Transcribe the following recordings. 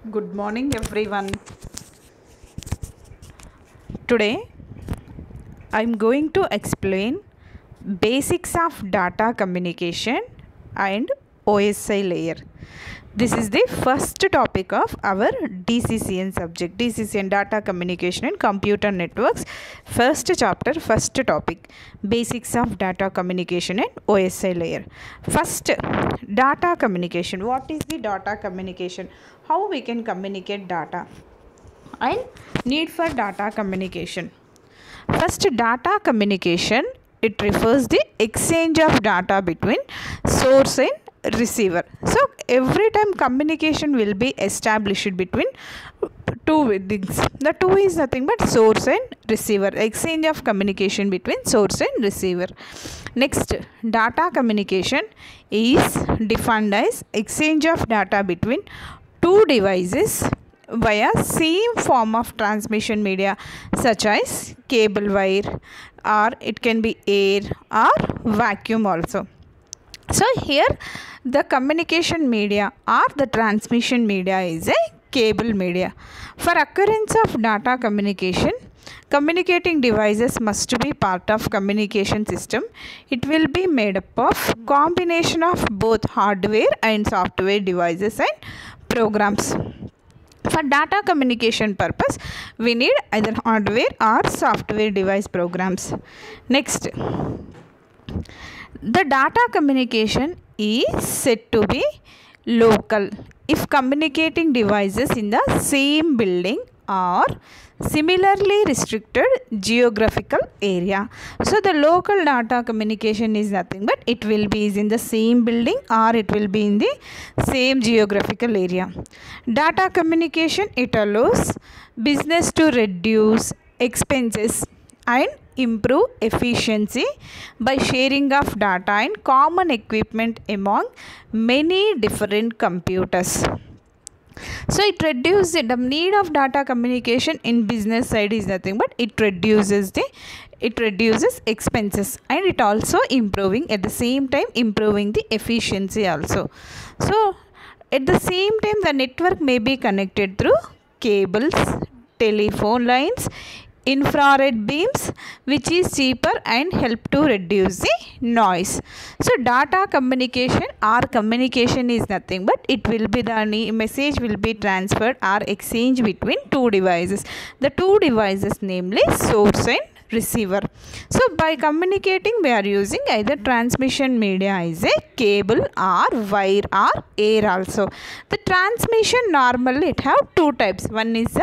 Good morning, everyone. Today, I'm going to explain basics of data communication and OSI layer. This is the first topic of our DCCN subject, DCCN Data Communication and Computer Networks. First chapter, first topic, basics of data communication and OSI layer. First, data communication. What is the data communication? How we can communicate data and need for data communication. First, data communication, it refers the exchange of data between source and receiver. So every time communication will be established between two things. The two is nothing but source and receiver. Exchange of communication between source and receiver. Next, data communication is defined as exchange of data between two devices via same form of transmission media such as cable wire, or it can be air or vacuum also. So here the communication media or the transmission media is a cable media. For occurrence of data communication, communicating devices must be part of communication system. It will be made up of combination of both hardware and software devices and programs. For data communication purpose, we need either hardware or software device programs. Next, the data communication is said to be local if communicating devices in the same building or similarly restricted geographical area. So the local data communication is nothing but it will be in the same building or it will be in the same geographical area. Data communication, it allows business to reduce expenses and improve efficiency by sharing of data and common equipment among many different computers. So it reduces the need of data communication in business side is nothing but it reduces expenses, and it also improving at the same time improving the efficiency also. So at the same time the network may be connected through cables, telephone lines, infrared beams, which is cheaper and help to reduce the noise. So data communication or communication is nothing but it will be the message will be transferred or exchange between two devices. The two devices namely source and receiver. So by communicating we are using either transmission media is a cable or wire or air also. The transmission normally it have two types. One is a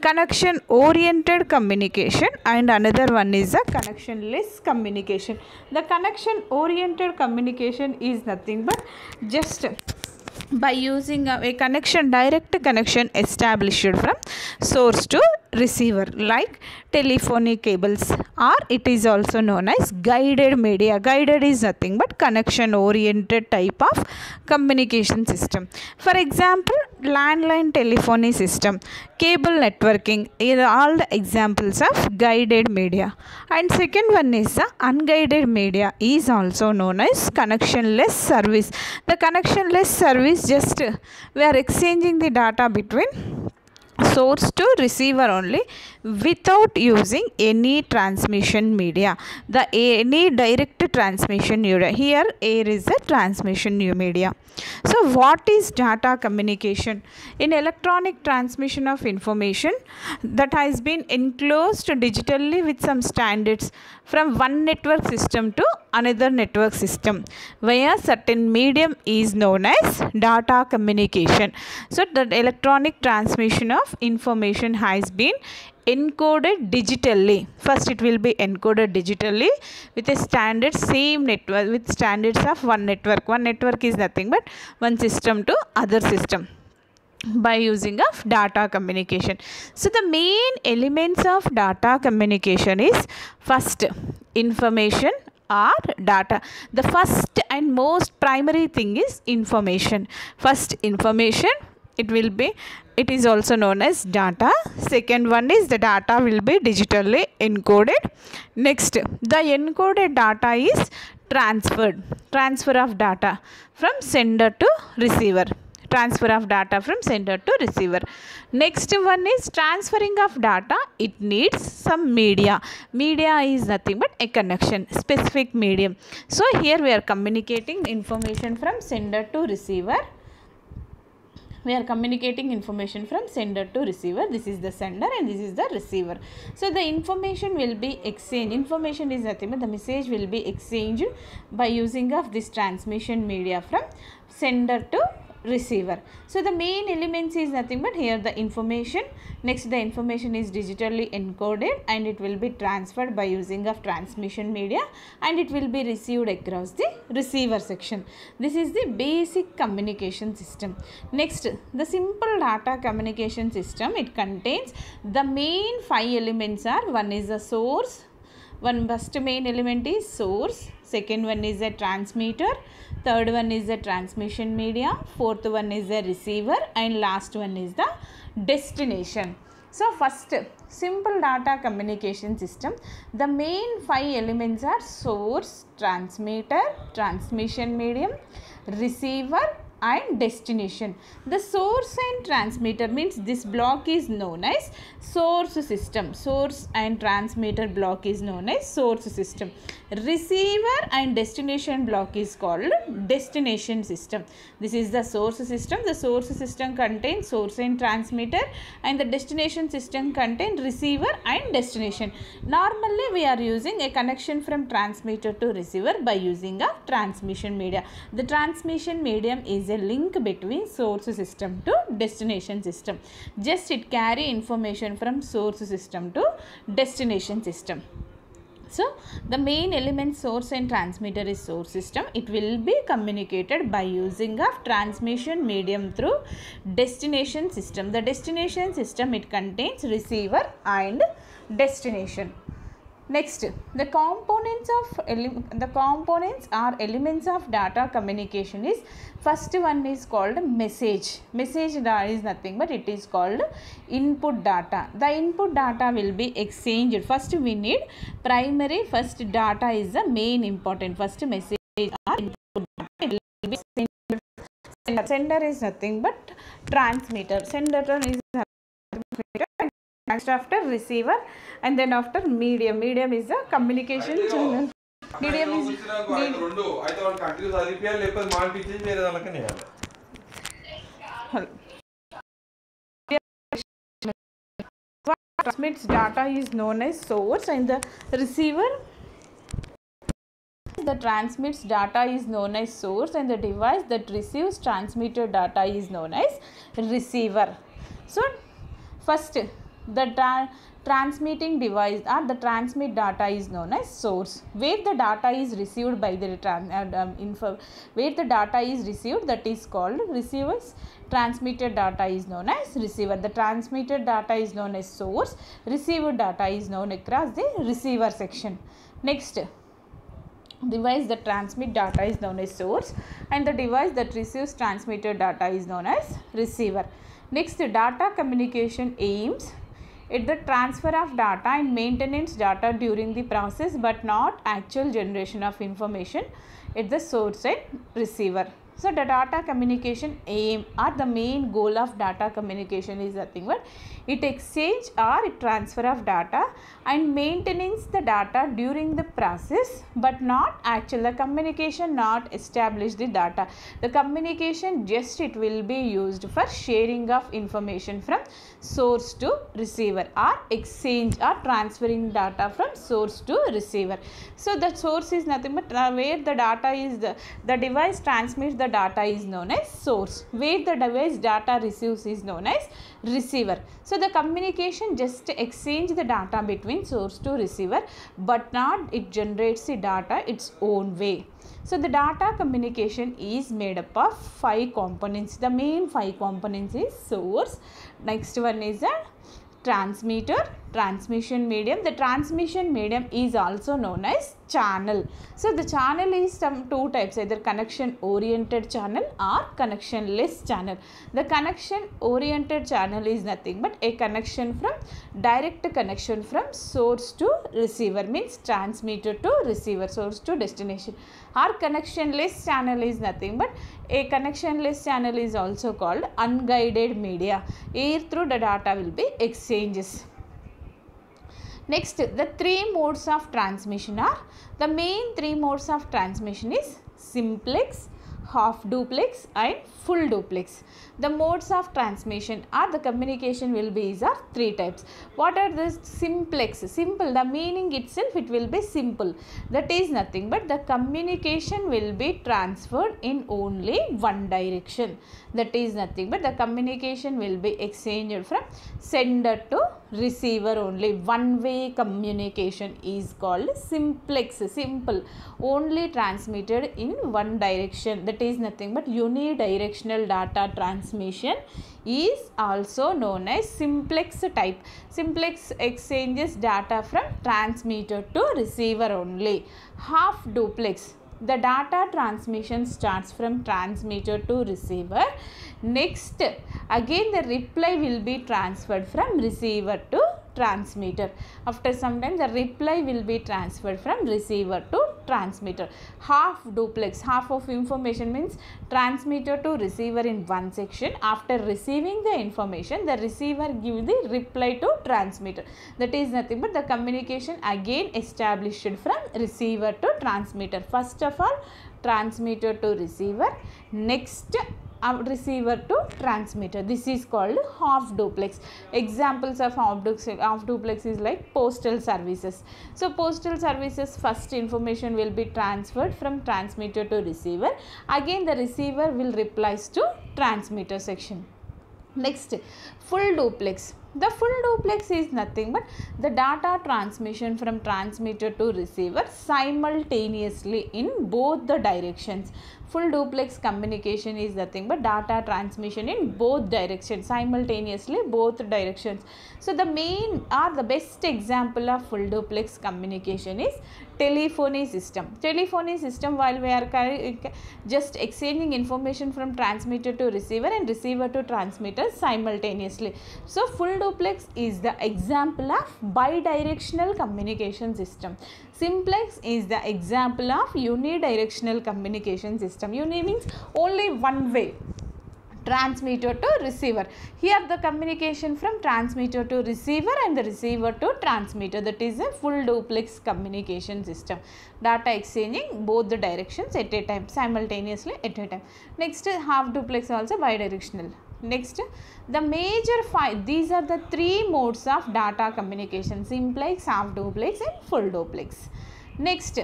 connection oriented communication and another one is a connectionless communication. The connection oriented communication is nothing but just by using a connection, direct connection established from source to receiver like telephonic cables, or it is also known as guided media. Guided is nothing but connection oriented type of communication system. For example, landline telephony system, cable networking, these are all the examples of guided media. And second one is the unguided media, is also known as connectionless service. The connectionless service, just we are exchanging the data between source to receiver only without using any transmission media. Any direct transmission media. Here air is a transmission media. So what is data communication? In electronic transmission of information that has been enclosed digitally with some standards from one network system to another network system via certain medium is known as data communication. So the electronic transmission of information has been encoded digitally. First it will be encoded digitally with a standard same network, with standards of one network. One network is nothing but one system to other system by using of data communication. So the main elements of data communication is first information or data. The first and most primary thing is information. First information, it is also known as data. Second one is the data will be digitally encoded. Next, the encoded data is transfer of data from sender to receiver. transfer of data from sender to receiver. Next one is transferring of data. It needs some media. Media is nothing but a connection, specific medium. So here we are communicating information from sender to receiver. We are communicating information from sender to receiver. This is the sender and this is the receiver. So the information will be exchanged. Information is nothing but the message will be exchanged by using of this transmission media from sender to receiver. So the main elements is nothing but here the information. Next the information is digitally encoded and it will be transferred by using of transmission media and it will be received across the receiver section. This is the basic communication system. Next, the simple data communication system, it contains the main 5 elements are, one is the source, one first main element is source, second one is a transmitter, third one is the transmission media, fourth one is the receiver and last one is the destination. So first, simple data communication system, the main 5 elements are source, transmitter, transmission medium, receiver and destination. The source and transmitter means this block is known as source system. Source and transmitter block is known as source system. Receiver and destination block is called destination system. This is the source system. The source system contains source and transmitter and the destination system contains receiver and destination. Normally we are using a connection from transmitter to receiver by using a transmission media. The transmission medium is a link between source system to destination system. Just it carry information from source system to destination system. So the main element source and transmitter is source system. It will be communicated by using of transmission medium through destination system. The destination system, it contains receiver and destination. Next, the components are elements of data communication is, first one is called message. Message is nothing but it is called input data. The input data will be exchanged. First we need primary, first data is the main important. First message or input data. It will be sender. Sender is nothing but transmitter. Sender is transmitter. Next after receiver and then after medium. Medium is the communication channel. Medium is transmits data is known as source and the receiver, the transmits data is known as source and the device that receives transmitted data is known as receiver. So first, the transmitting device or the transmit data is known as source. Where the data is received by the where the data is received, that is called receivers. Transmitted data is known as receiver. The transmitted data is known as source. Received data is known across the receiver section. Next, device that transmit data is known as source and the device that receives transmitted data is known as receiver. Next, data communication aims at the transfer of data and maintenance data during the process but not actual generation of information at the source and receiver. So the data communication aim or the main goal of data communication is nothing but it exchange or transfer of data and maintenance the data during the process but not actual. The communication not establish the data. The communication just it will be used for sharing of information from source to receiver or exchange or transferring data from source to receiver. So the source is nothing but where the data is the device transmits the data is known as source. Where the device data receives is known as receiver. So the communication just exchange the data between source to receiver but not it generates the data its own way. So the data communication is made up of 5 components. The main 5 components is source. Next one is a transmitter, transmission medium. The transmission medium is also known as channel. So the channel is some two types, either connection oriented channel or connectionless channel. The connection oriented channel is nothing but a connection from direct connection from source to receiver, means transmitter to receiver, source to destination. Or connectionless channel is nothing but a connectionless channel is also called unguided media. Here through the data will be exchanges. Next, the three modes of transmission are, the main three modes of transmission is simplex, half duplex and full duplex. The modes of transmission or the communication will be are three types. What are the simplex? Simple, the meaning itself it will be simple. That is nothing but the communication will be transferred in only one direction. That is nothing but the communication will be exchanged from sender to receiver only. One way communication is called simplex, simple, only transmitted in one direction. That is nothing but unidirectional data transmission is also known as simplex type. Simplex exchanges data from transmitter to receiver only. Half duplex, the data transmission starts from transmitter to receiver. Next, again the reply will be transferred from receiver to transmitter. After some time the reply will be transferred from receiver to transmitter. Half duplex, half of information means transmitter to receiver in one section. After receiving the information, the receiver gives the reply to transmitter. That is nothing but the communication again established from receiver to transmitter. First of all, transmitter to receiver, next receiver to transmitter. This is called half duplex. Examples of half duplex is like postal services. So postal services, first information will be transferred from transmitter to receiver. Again the receiver will replies to transmitter section. Next, full duplex. The full duplex is nothing but the data transmission from transmitter to receiver simultaneously in both the directions. Full duplex communication is nothing but data transmission in both directions, simultaneously both directions. So the main or the best example of full duplex communication is telephony system. Telephony system, while we are just exchanging information from transmitter to receiver and receiver to transmitter simultaneously. So full duplex is the example of bidirectional communication system. Simplex is the example of unidirectional communication system. Uni means only one way, transmitter to receiver. Here the communication from transmitter to receiver and the receiver to transmitter. That is a full duplex communication system. Data exchanging both the directions at a time, simultaneously at a time. Next, half duplex also bidirectional. Next, the major five, these are the three modes of data communication: simplex, half duplex and full duplex. Next,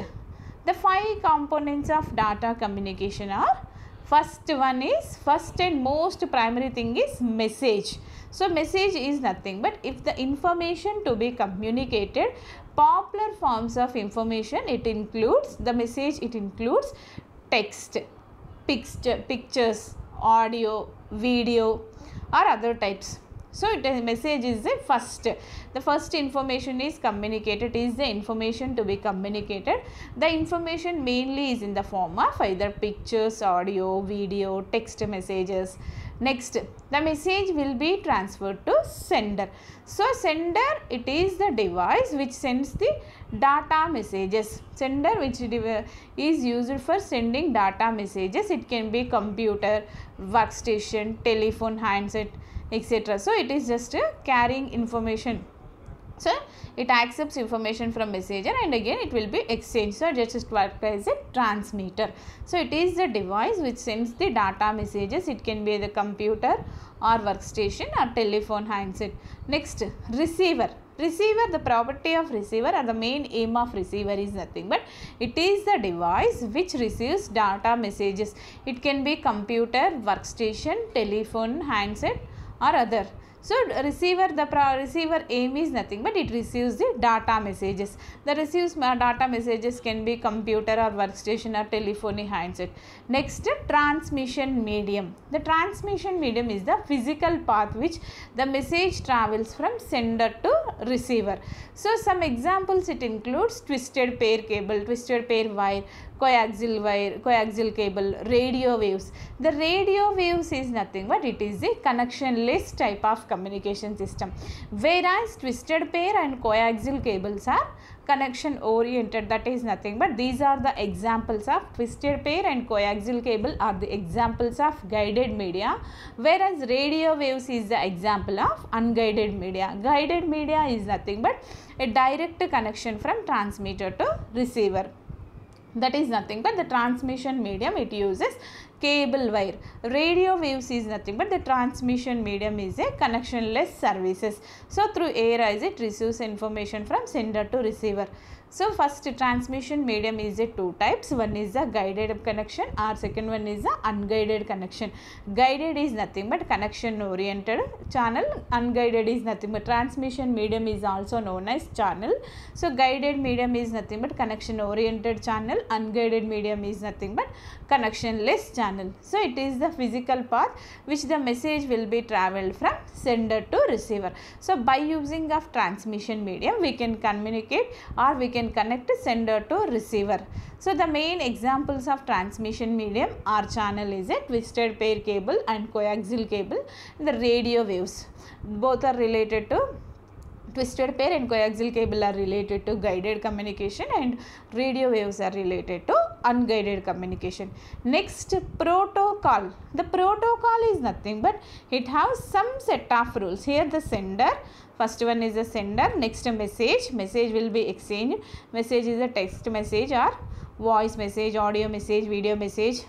the five components of data communication are, first one is, first and most primary thing is message. So message is nothing but if the information to be communicated, popular forms of information, it includes the message, it includes text, pictures, audio, video or other types. So the message is the first information is communicated, is the information to be communicated. The information mainly is in the form of either pictures, audio, video, text messages. Next, the message will be transferred to sender. So sender, it is the device which sends the data messages. Sender which is used for sending data messages. It can be computer, workstation, telephone, handset, etc. So it is just carrying information. So it accepts information from messenger and again it will be exchanged. So just work as a transmitter. So it is the device which sends the data messages. It can be the computer or workstation or telephone, handset. Next, receiver. Receiver, the property of receiver or the main aim of receiver is nothing but it is the device which receives data messages. It can be computer, workstation, telephone, handset or other. So receiver, the receiver aim is nothing but it receives the data messages. The receives data messages can be computer or workstation or telephony handset. Next, transmission medium. The transmission medium is the physical path which the message travels from sender to receiver. So some examples it includes twisted pair cable, twisted pair wire, coaxial cable, radio waves. The radio waves is nothing but it is a connectionless type of communication system, whereas twisted pair and coaxial cables are connection oriented. That is nothing but these are the examples of twisted pair and coaxial cable are the examples of guided media, whereas radio waves is the example of unguided media. Guided media is nothing but a direct connection from transmitter to receiver. That is nothing but the transmission medium, it uses cable wire. Radio waves is nothing but the transmission medium is a connectionless services. So through air as it receives information from sender to receiver. So first transmission medium is a two types. One is a guided connection or second one is a unguided connection. Guided is nothing but connection oriented channel. Unguided is nothing but transmission medium is also known as channel. So guided medium is nothing but connection oriented channel. Unguided medium is nothing but connectionless channel. So it is the physical path which the message will be travelled from sender to receiver. So by using of transmission medium we can communicate or we can connect sender to receiver. So the main examples of transmission medium or channel is a twisted pair cable and coaxial cable. The radio waves both are related to twisted pair and coaxial cable are related to guided communication and radio waves are related to unguided communication. Next, protocol. The protocol is nothing but it has some set of rules. Here the sender, first one is the sender, next a message will be exchanged. Message is a text message or voice message, audio message, video message.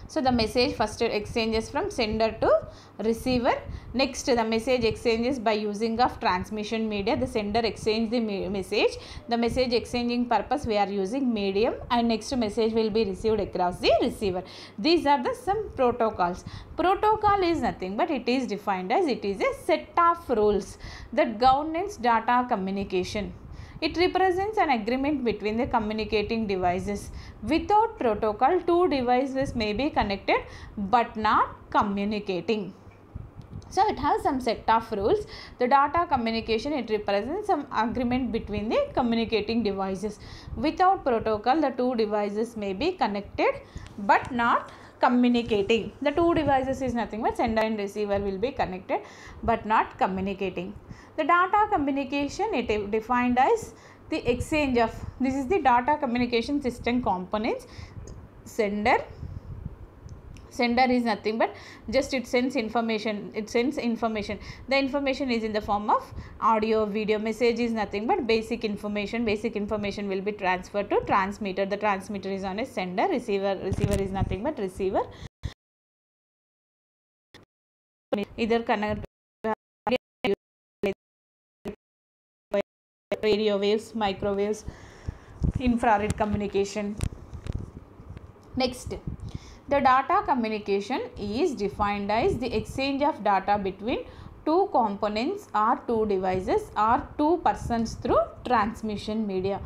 So the message first exchanges from sender to receiver. Next the message exchanges by using of transmission media. The sender exchange the message. The message exchanging purpose we are using medium, and next message will be received across the receiver. These are the some protocols. Protocol is nothing but it is defined as it is a set of rules that governs data communication. It represents an agreement between the communicating devices. Without protocol, two devices may be connected but not communicating. So it has some set of rules. The data communication, it represents some agreement between the communicating devices. Without protocol, the two devices may be connected but not communicating. The two devices is nothing but sender and receiver will be connected but not communicating. The data communication, it is defined as the exchange of, this is the data communication system components. Sender is nothing but just it sends information. The information is in the form of audio, video. Message is nothing but basic information. Basic information will be transferred to transmitter. The transmitter is on a sender. Receiver is nothing but receiver. Either connect radio waves, microwaves, infrared communication. Next, the data communication is defined as the exchange of data between two components or two devices or two persons through transmission medium.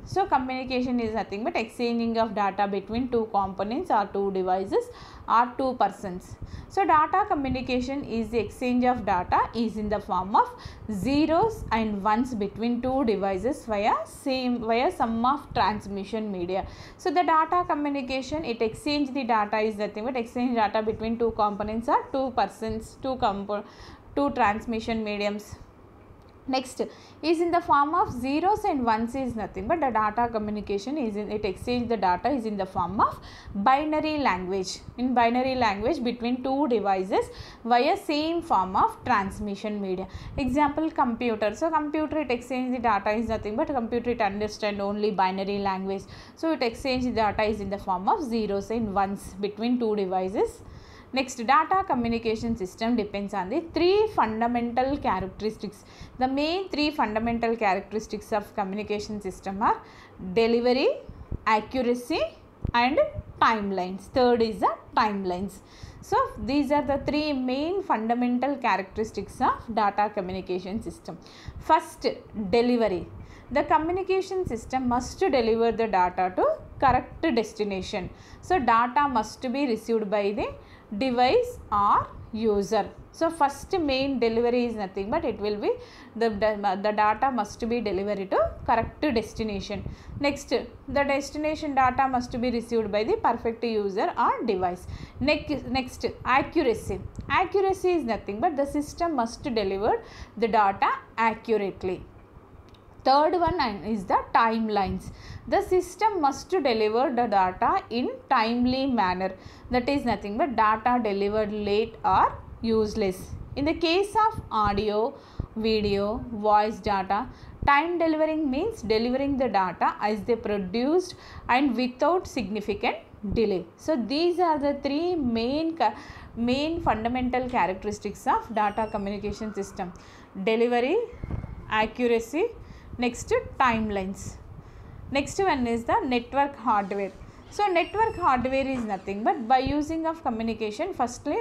So communication is nothing but exchanging of data between two components or two devices or two persons. So data communication is the exchange of data is in the form of zeros and ones between two devices via sum of transmission media. So the data communication, it exchange the data is nothing but exchange data between two components or two persons, two transmission mediums. Next is in the form of zeros and ones is nothing but the data communication is in, it exchange the data is in the form of binary language. In binary language between two devices via same form of transmission media. Example, computer. So computer, it exchange the data is nothing but computer, it understand only binary language. So it exchange the data is in the form of zeros and ones between two devices. Next, data communication system depends on the three fundamental characteristics. The main three fundamental characteristics of communication system are delivery, accuracy and timelines. Third is the timelines. So these are the three main fundamental characteristics of data communication system. First, delivery. The communication system must deliver the data to correct destination. So data must be received by the device or user. So first main delivery is nothing but it will be the data must be delivered to correct destination. Next, the destination data must be received by the perfect user or device. Next, accuracy. Accuracy is nothing but the system must deliver the data accurately. Third one is the timelines. The system must deliver the data in timely manner. That is nothing but data delivered late or useless. In the case of audio, video, voice data, time delivering means delivering the data as they produced and without significant delay. So these are the three main fundamental characteristics of data communication system: delivery, accuracy, next timelines. Next one is the network hardware. So network hardware is nothing but by using of communication, firstly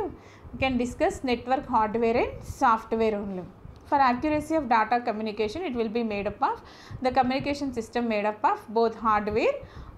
we can discuss network hardware and software only. For accuracy of data communication, it will be made up of the communication system made up of both hardware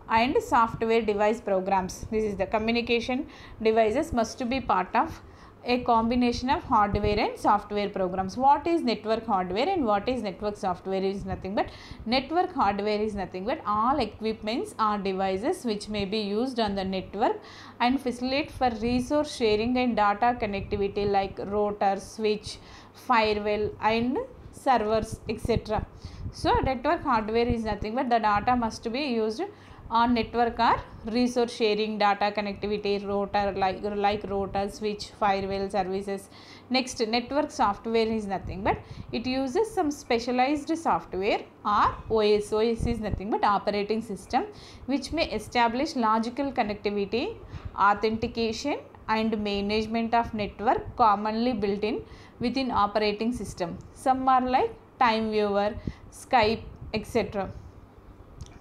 and software device programs. This is the communication devices must be part of a combination of hardware and software programs. What is network hardware and what is network software is nothing but network hardware is nothing but all equipments or devices which may be used on the network and facilitate for resource sharing and data connectivity like router, switch, firewall and servers, etc. So network hardware is nothing but the data must be used on network or resource sharing, data connectivity, router like router, switch, firewall services. Next, network software is nothing but it uses some specialized software or OS. OS is nothing but operating system which may establish logical connectivity, authentication and management of network commonly built in within operating system. Some are like TimeViewer, Skype, etc.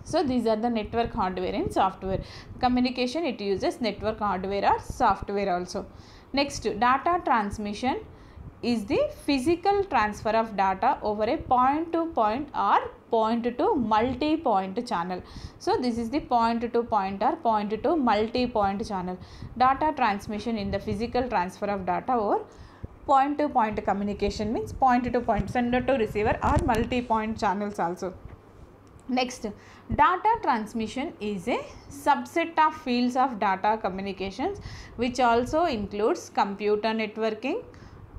So these are the network hardware and software. Communication, it uses network hardware or software also. Next, data transmission is the physical transfer of data over a point to point or point to multi-point channel. So this is the point to point or point to multi-point channel. Data transmission in the physical transfer of data over point to point communication means point to point, sender to receiver or multi-point channels also. Next, data transmission is a subset of fields of data communications which also includes computer networking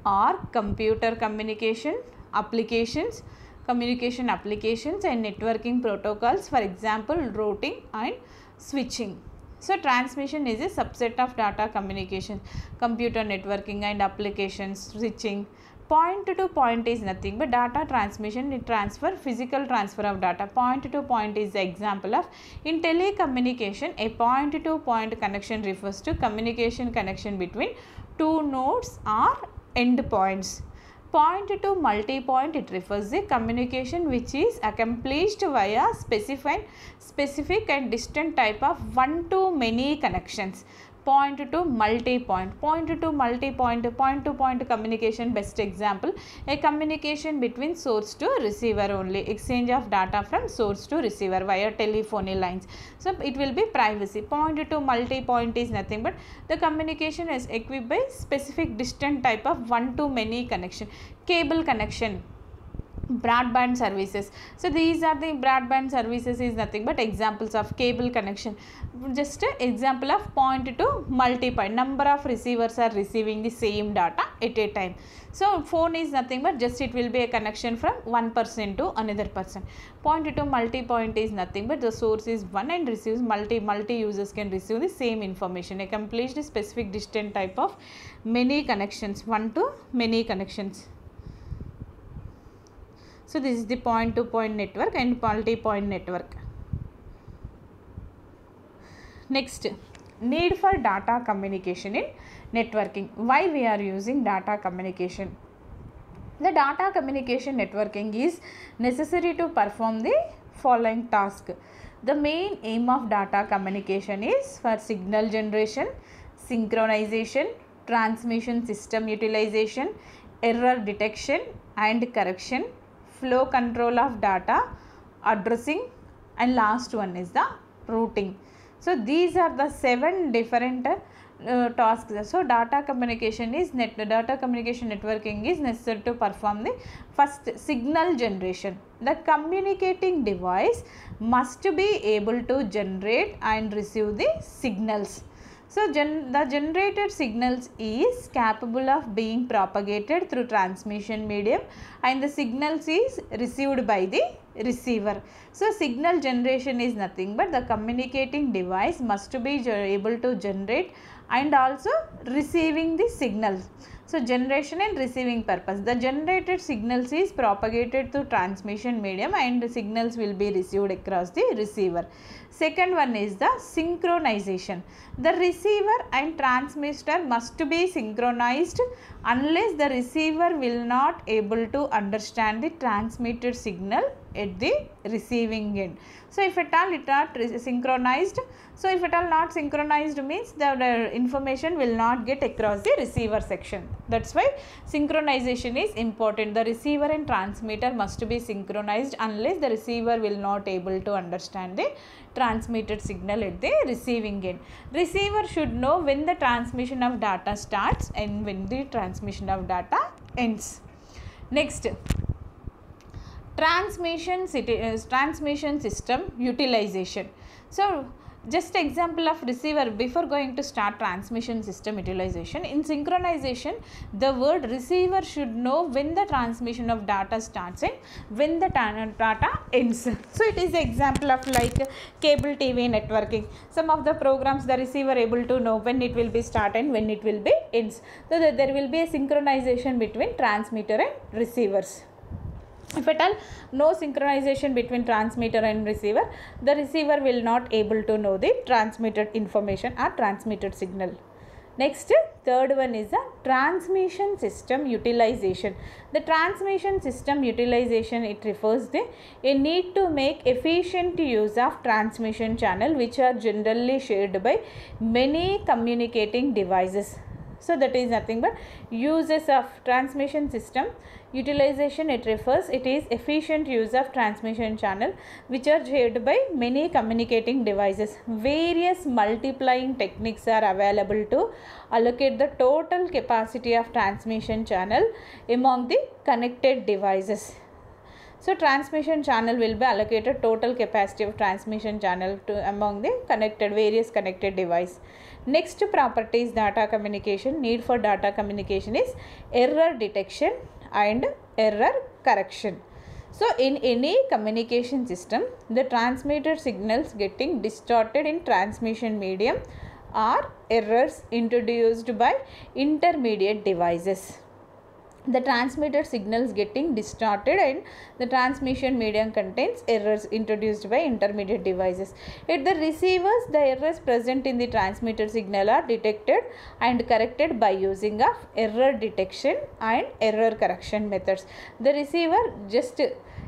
or computer communication applications, communication applications and networking protocols, for example routing and switching. So transmission is a subset of data communication, computer networking and applications, switching. Point to point is nothing but data transmission, it transfer physical transfer of data. Point to point is the example of in telecommunication a point to point connection refers to communication connection between two nodes or endpoints. Point to multi-point, it refers to communication which is accomplished via specific and distant type of one-to-many connections. Point to multi-point, point to multi-point, point-to-point communication, best example a communication between source to receiver only, exchange of data from source to receiver via telephony lines. So it will be privacy. Point to multi-point is nothing but the communication is equipped by specific distant type of one-to-many connection. Cable connection, broadband services. So these are the broadband services is nothing but examples of cable connection. Just an example of point to multi-point, number of receivers are receiving the same data at a time. So phone is nothing but just it will be a connection from one person to another person. Point to multi-point is nothing but the source is one and receives multi users can receive the same information. A complete specific distant type of many connections, one to many connections. So this is the point to point network and multi-point network. Next, need for data communication in networking. Why we are using data communication? The data communication networking is necessary to perform the following task. The main aim of data communication is for signal generation, synchronization, transmission system utilization, error detection and correction, flow control of data, addressing, and last one is the routing. So these are the 7 different tasks. So data communication networking is necessary to perform the first signal generation. The communicating device must be able to generate and receive the signals. So the generated signals is capable of being propagated through transmission medium, and the signals is received by the receiver. So signal generation is nothing but the communicating device must be able to generate and also receiving the signals. So generation and receiving purpose. The generated signals is propagated through transmission medium and the signals will be received across the receiver. Second one is the synchronization. The receiver and transmitter must be synchronized unless the receiver will not able to understand the transmitted signal at the receiving end. So if at all it not synchronized, so if at all not synchronized means the information will not get across the receiver section. That's why synchronization is important. The receiver and transmitter must be synchronized unless the receiver will not able to understand the transmitted signal at the receiving end. Receiver should know when the transmission of data starts and when the transmission of data ends. Next, transmission system utilization. So just example of receiver before going to start transmission system utilization. In synchronization, the word receiver should know when the transmission of data starts and when the data ends. So it is example of like cable TV networking. Some of the programs the receiver able to know when it will be start and when it will be ends. So there will be a synchronization between transmitter and receivers. If at all no synchronization between transmitter and receiver, the receiver will not able to know the transmitted information or transmitted signal. Next, third one is the transmission system utilization. The transmission system utilization, it refers to a need to make efficient use of transmission channel which are generally shared by many communicating devices. So that is nothing but uses of transmission system utilization. It refers, it is efficient use of transmission channel which are shared by many communicating devices. Various multiplying techniques are available to allocate the total capacity of transmission channel among the connected devices. So transmission channel will be allocated total capacity of transmission channel to among the various connected device. Next property is data communication. Need for data communication is error detection and error correction. So in any communication system, the transmitted signals getting distorted in transmission medium are errors introduced by intermediate devices. The transmitted signals getting distorted and the transmission medium contains errors introduced by intermediate devices. At the receivers, the errors present in the transmitted signal are detected and corrected by using of error detection and error correction methods. The receiver just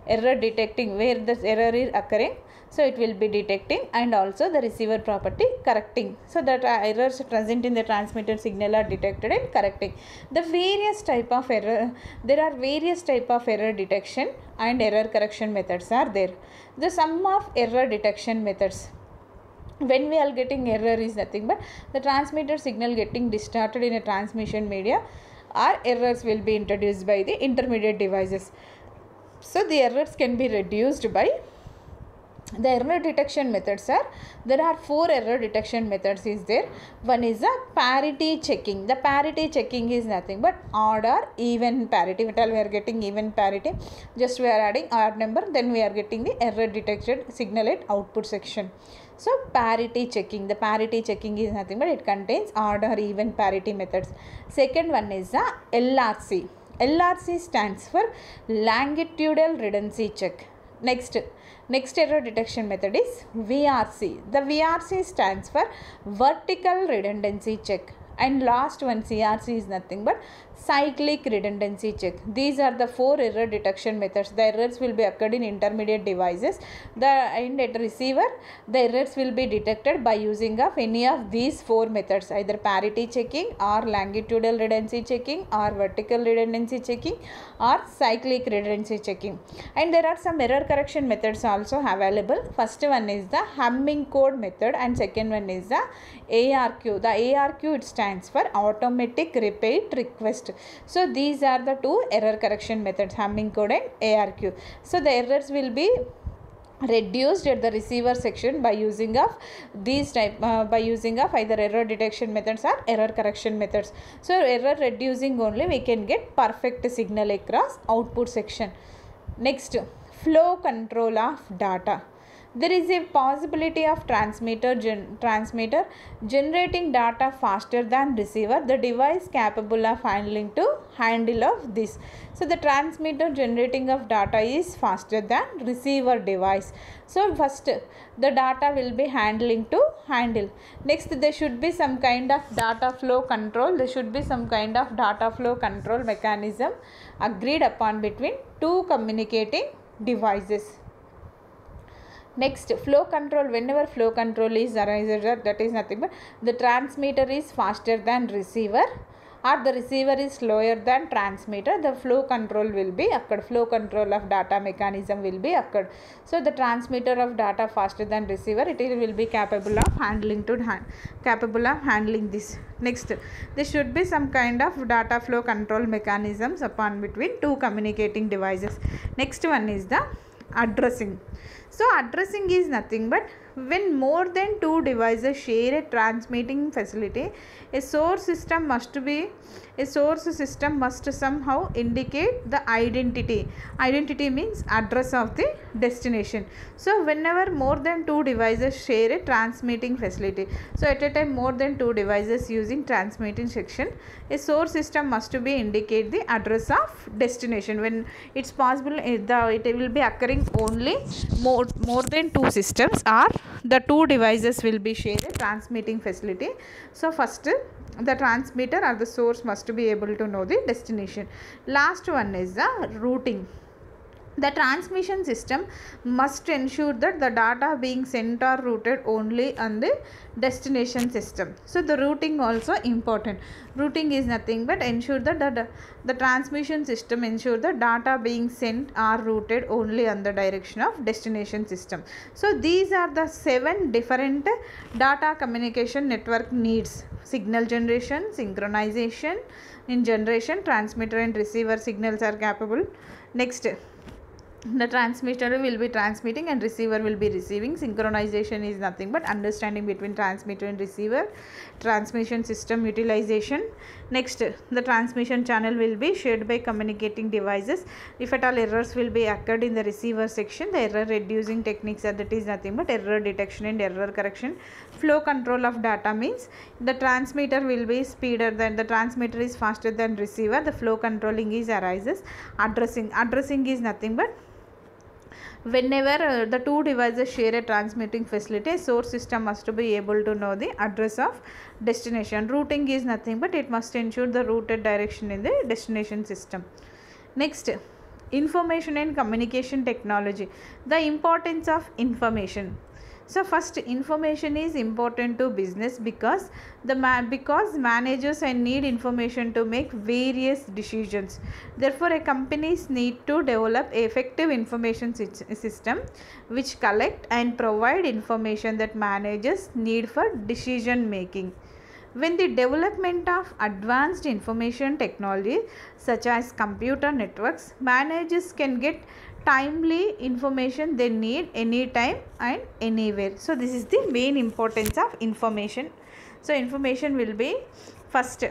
error detecting where the error is occurring, so it will be detecting, and also the receiver property correcting, so that errors present in the transmitted signal are detected and correcting. The various type of error, there are various type of error detection and error correction methods are there. The sum of error detection methods, when we are getting error is nothing but the transmitted signal getting distorted in a transmission media, or errors will be introduced by the intermediate devices. So the errors can be reduced by the error detection methods are, there are 4 error detection methods is there. One is a parity checking. The parity checking is nothing but odd or even parity. We are getting even parity, just we are adding odd number, then we are getting the error detected signal at output section. So parity checking, the parity checking is nothing but it contains odd or even parity methods. Second one is the LRC. LRC stands for longitudinal redundancy check. Next error detection method is VRC. The VRC stands for vertical redundancy check. And last one, CRC, is nothing but cyclic redundancy check. These are the 4 error detection methods. The errors will be occurred in intermediate devices. And at receiver, the errors will be detected by using of any of these 4 methods, either parity checking or longitudinal redundancy checking or vertical redundancy checking or cyclic redundancy checking. And there are some error correction methods also available. First one is the Hamming code method and second one is the ARQ. The ARQ, it stands for automatic repeat request. So these are the 2 error correction methods, Hamming code and ARQ. So the errors will be reduced at the receiver section by using of these by using of either error detection methods or error correction methods. So error reducing only we can get perfect signal across output section. Next, flow control of data. There is a possibility of transmitter generating data faster than receiver. The device capable of handle of this. So the transmitter generating of data is faster than receiver device. So first the data will be handle. Next, there should be some kind of data flow control. There should be some kind of data flow control mechanism agreed upon between 2 communicating devices. Next, flow control. Whenever flow control is arises, that is nothing but the transmitter is faster than receiver or the receiver is slower than transmitter, the flow control will be occurred. Flow control of data mechanism will be occurred. So the transmitter of data faster than receiver, it will be capable of handling this. Next, there should be some kind of data flow control mechanisms upon between 2 communicating devices. Next one is the addressing. So addressing is nothing but when more than 2 devices share a transmitting facility, a source system must somehow indicate the identity. Identity means address of the destination. So whenever more than 2 devices share a transmitting facility, so at a time more than 2 devices using transmitting section, a source system must be indicate the address of destination. When it's possible, it will be occurring only more than 2 systems or the 2 devices will be share a transmitting facility. So first the transmitter or the source must be able to know the destination. Last one is the routing. The transmission system must ensure that the data being sent or routed only on the destination system. So the routing also important. Routing is nothing but ensure that the transmission system ensure the data being sent or routed only on the direction of destination system. So these are the 7 different data communication network needs: signal generation, synchronization. In generation, transmitter and receiver signals are capable. Next, the transmitter will be transmitting and receiver will be receiving. Synchronization is nothing but understanding between transmitter and receiver. Transmission system utilization. Next, the transmission channel will be shared by communicating devices. If at all errors will be occurred in the receiver section, the error reducing techniques are, that is nothing but error detection and error correction. Flow control of data means the transmitter will be speeder than the transmitter is faster than receiver. The flow controlling is arises. Addressing is nothing but whenever the 2 devices share a transmitting facility, source system must be able to know the address of destination. Routing is nothing but it must ensure the routed direction in the destination system. Next, information and communication technology. The importance of information. So first, information is important to business because because managers need information to make various decisions. Therefore, a companies need to develop effective information system which collect and provide information that managers need for decision making. When the development of advanced information technology such as computer networks, managers can get timely information they need anytime and anywhere. So this is the main importance of information. So information will be first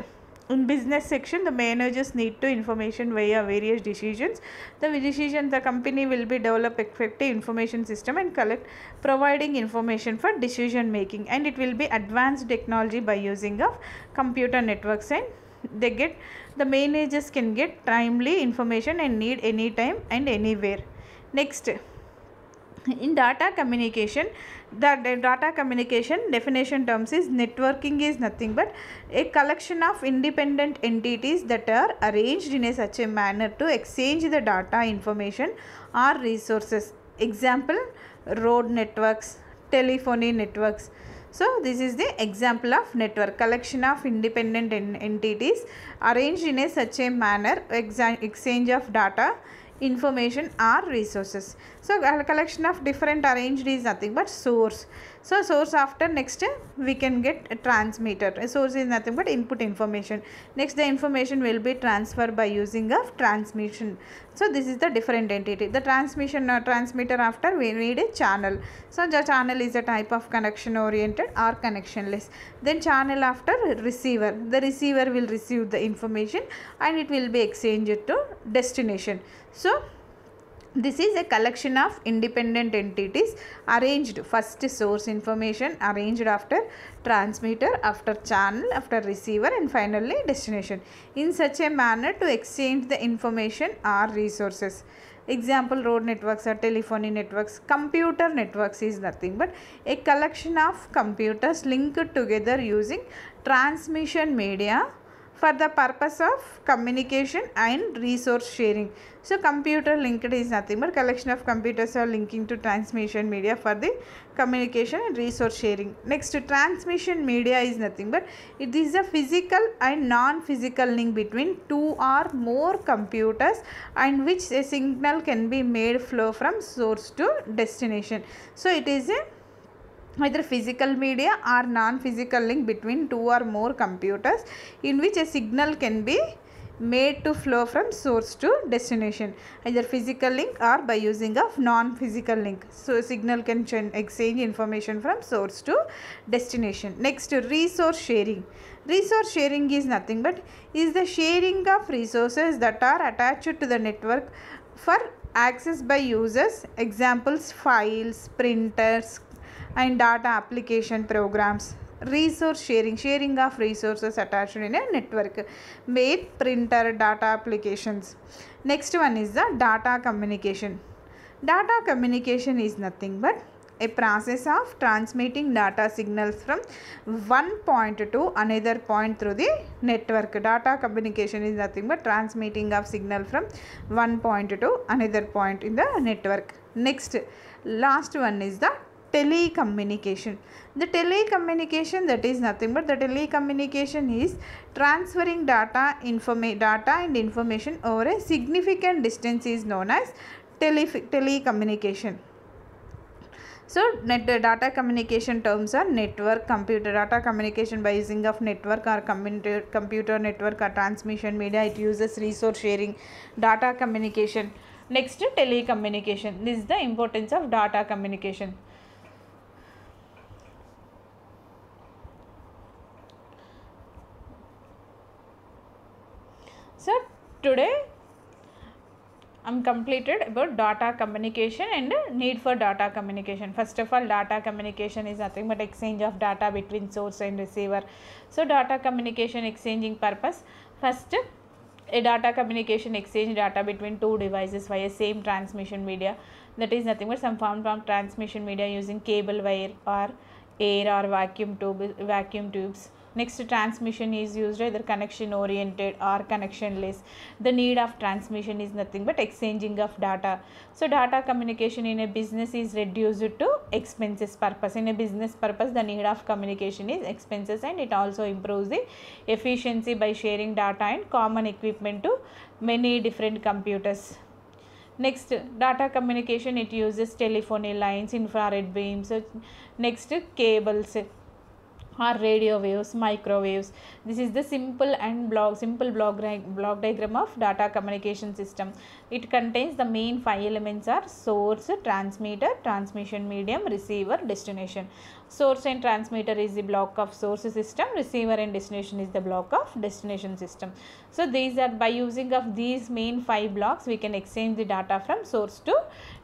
in business section, the managers need to information via various decisions. The company will be develop effective information system and collect providing information for decision making, and it will be advanced technology by using of computer networks, and the managers can get timely information and need anytime and anywhere. Next, In data communication, the data communication definition terms is networking is nothing but a collection of independent entities that are arranged in a such a manner to exchange the data, information or resources. Example, road networks, telephony networks. So this is the example of network, collection of independent entities arranged in a such a manner, exchange of data, information or resources. So a collection of different arranged is nothing but source. So source, after next we can get a transmitter. A source is nothing but input information. Next the information will be transferred by using of transmission. So this is the different entity. The transmission transmitter, after we need a channel. So the channel is a type of connection oriented or connectionless. Then channel, after receiver. The receiver will receive the information and it will be exchanged to destination. So this is a collection of independent entities arranged, first source information arranged, after transmitter, after channel, after receiver and finally destination, in such a manner to exchange the information or resources. Example, road networks or telephony networks. Computer networks is nothing but a collection of computers linked together using transmission media for the purpose of communication and resource sharing. So computer linked is nothing but collection of computers are linking to transmission media for the communication and resource sharing. Next, transmission media is nothing but it is a physical and non-physical link between two or more computers and which a signal can be made flow from source to destination. So it is a either physical media or non-physical link between two or more computers in which a signal can be made to flow from source to destination, either physical link or by using of non-physical link. So signal can exchange information from source to destination. Next, resource sharing. Resource sharing is nothing but is the sharing of resources that are attached to the network for access by users. Examples, files, printers and data application programs. Resource sharing, sharing of resources attached in a network, mail, printer, data applications. Next one is the data communication. Data communication is nothing but a process of transmitting data signals from one point to another point through the network. Data communication is nothing but transmitting of signal from one point to another point in the network. Next, last one is the telecommunication. The telecommunication, that is nothing but the telecommunication is transferring data and information over a significant distance is known as telecommunication. So data communication terms are network, computer data communication by using of network or computer network or transmission media. It uses resource sharing, data communication. Next, telecommunication. This is the importance of data communication. So today I'm completed about data communication and need for data communication. First of all, data communication is nothing but exchange of data between source and receiver. So data communication exchanging purpose. First, a data communication exchange data between two devices via same transmission media. That is nothing but some form of transmission media using cable, wire or air or vacuum tubes. Next, transmission is used either connection oriented or connectionless. The need of transmission is nothing but exchanging of data. So data communication in a business is reduced to expenses purpose. In a business purpose, the need of communication is expenses, and it also improves the efficiency by sharing data and common equipment to many different computers. Next, data communication, it uses telephony lines, infrared beams. Next, cables or radio waves, microwaves. This is the simple block diagram of data communication system. It contains the main 5 elements are source, transmitter, transmission medium, receiver, destination. Source and transmitter is the block of source system, receiver and destination is the block of destination system. So these are, by using of these main 5 blocks, we can exchange the data from source to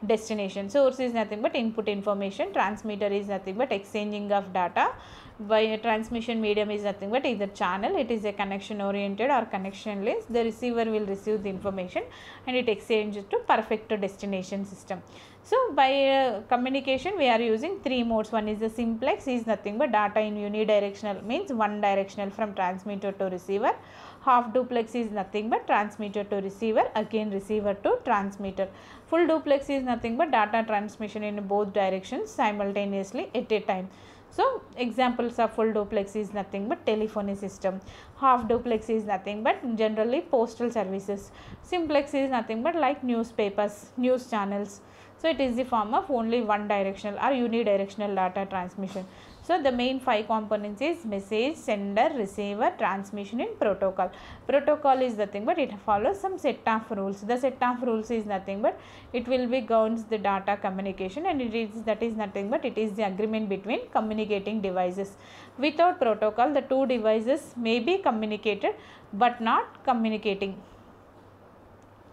destination. Source is nothing but input information, transmitter is nothing but exchanging of data, By transmission medium is nothing but either channel, it is a connection oriented or connectionless. The receiver will receive the information and it exchanges to perfect destination system. So by communication we are using three modes. One is the simplex, is nothing but data in unidirectional, means one directional from transmitter to receiver. Half duplex is nothing but transmitter to receiver, again receiver to transmitter. Full duplex is nothing but data transmission in both directions simultaneously at a time. So examples of full duplex is nothing but telephony system. Half duplex is nothing but generally postal services. Simplex is nothing but like newspapers, news channels. So it is the form of only one directional or unidirectional data transmission. So the main 5 components is message, sender, receiver, transmission and protocol. Protocol is nothing but it follows some set of rules. The set of rules is nothing but it will be governs the data communication, and it is nothing but it is the agreement between communicating devices. Without protocol, the two devices may be communicated but not communicating.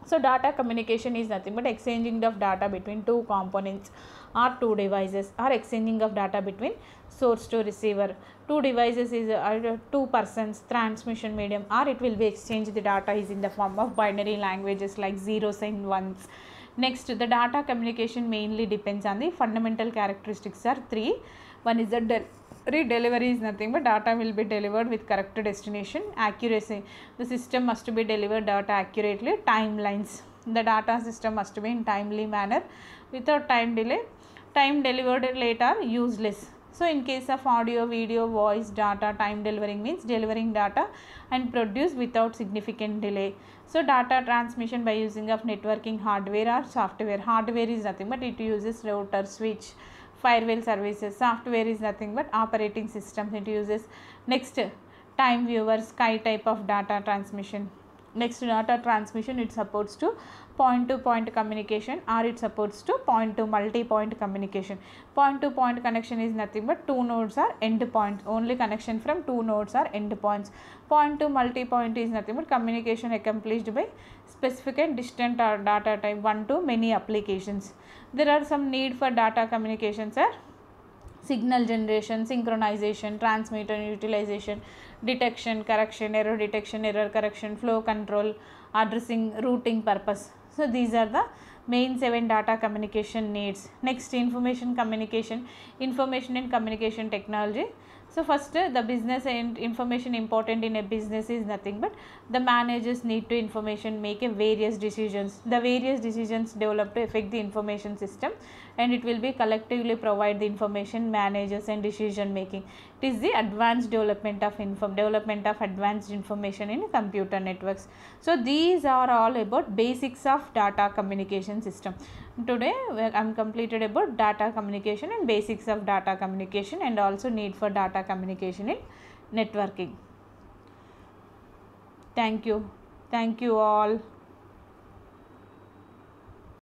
So data communication is nothing but exchanging of data between two components or two devices, or exchanging of data between source to receiver. Two devices is two persons, transmission medium, or it will be exchanged, the data is in the form of binary languages like zeros and ones. Next, the data communication mainly depends on the fundamental characteristics are 3. One is the delivery is nothing but data will be delivered with correct destination. Accuracy, the system must be delivered data accurately. Timelines, the data system must be in timely manner without time delay. Time delivered late are useless. So in case of audio, video, voice, data, time delivering means delivering data and produce without significant delay. So data transmission by using of networking hardware or software. Hardware is nothing but it uses router, switch, firewall services. Software is nothing but operating system it uses. Next, time viewer, sky type of data transmission. Next, data transmission, it supports to point to point communication, or it supports to point to multi point communication. Point to point connection is nothing but two nodes are end points, only connection from two nodes are end points. Point to multi point is nothing but communication accomplished by specific and distant data type, one to many applications. There are some need for data communications are signal generation, synchronization, transmitter utilization, detection, correction, error detection, error correction, flow control, addressing, routing purpose. So these are the main 7 data communication needs. Next, information communication, information and communication technology. So first, the business and information important in a business is nothing but the managers need to information make a various decisions. The various decisions developed to affect the information system, and it will be collectively provide the information managers and decision making. It is the advanced development of advanced information in computer networks. So these are all about basics of data communication system. Today I am completed about data communication and basics of data communication, and also need for data communication in networking. Thank you all.